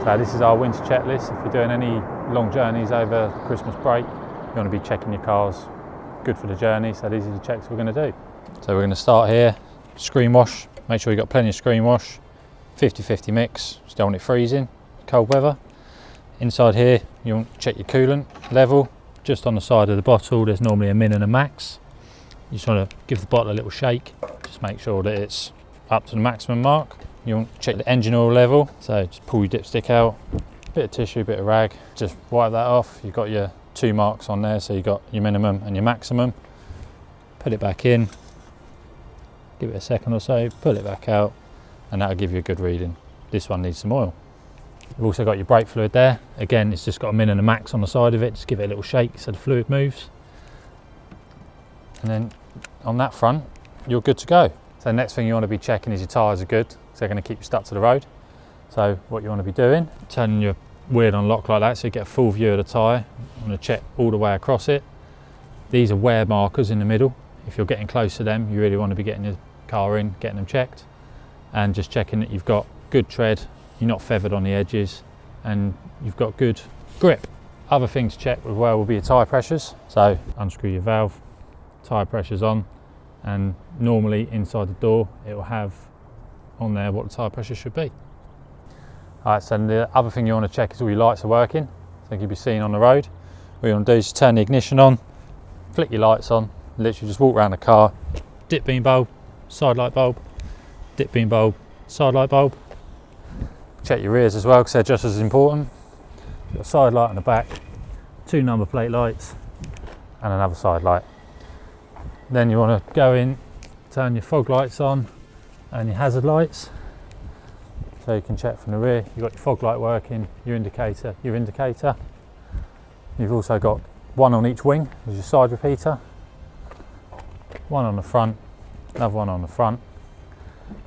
So this is our winter checklist. If you're doing any long journeys over Christmas break, you want to be checking your cars, good for the journey. So these are the checks we're going to do. So we're going to start here, screen wash. Make sure you've got plenty of screen wash, 50-50 mix, just don't want it freezing, cold weather. Inside here, you want to check your coolant level. Just on the side of the bottle, there's normally a min and a max. You just want to give the bottle a little shake, just make sure that it's up to the maximum mark. You want to check the engine oil level, so just pull your dipstick out, bit of tissue, bit of rag, just wipe that off. You've got your 2 marks on there, so you've got your minimum and your maximum. Put it back in, give it a second or so, pull it back out, and that'll give you a good reading. This one needs some oil. You've also got your brake fluid there. Again, it's just got a min and a max on the side of it. Just give it a little shake so the fluid moves. And then on that front, you're good to go. So the next thing you want to be checking is your tyres are good, because they're going to keep you stuck to the road. So what you want to be doing, turning your wheel on lock like that so you get a full view of the tyre. You want to check all the way across it. These are wear markers in the middle. If you're getting close to them, you really want to be getting your car in, getting them checked, and just checking that you've got good tread, you're not feathered on the edges, and you've got good grip. Other thing to check as well will be your tyre pressures. So unscrew your valve, tyre pressures on, and normally inside the door it will have on there what the tyre pressure should be. Alright, so the other thing you want to check is all your lights are working, so you'll be seen on the road. What you want to do is just turn the ignition on, flick your lights on, literally just walk around the car, dip beam bulb, side light bulb, dip beam bulb, side light bulb. Check your rears as well, because they're just as important. You've got a side light on the back, 2 number plate lights, and another side light. Then you want to go in, turn your fog lights on and your hazard lights, so you can check from the rear. You've got your fog light working, your indicator, your indicator. You've also got one on each wing as your side repeater, one on the front, another one on the front,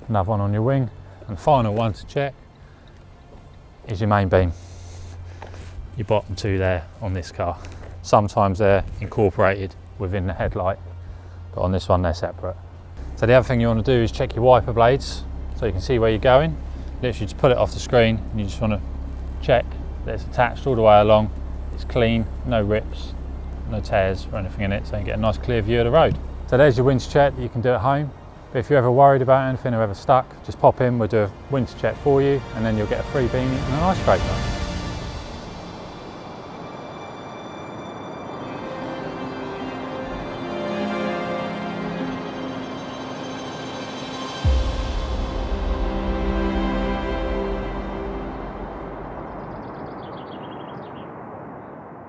another one on your wing, and the final one to check is your main beam, your bottom 2 there on this car. Sometimes they're incorporated within the headlight, but on this one they're separate. So the other thing you want to do is check your wiper blades so you can see where you're going. Literally just pull it off the screen and you just want to check that it's attached all the way along, it's clean, no rips, no tears or anything in it, so you get a nice clear view of the road. So there's your winter check that you can do at home. But if you're ever worried about anything or ever stuck, just pop in, we'll do a winter check for you, and then you'll get a free beanie and an ice scraper.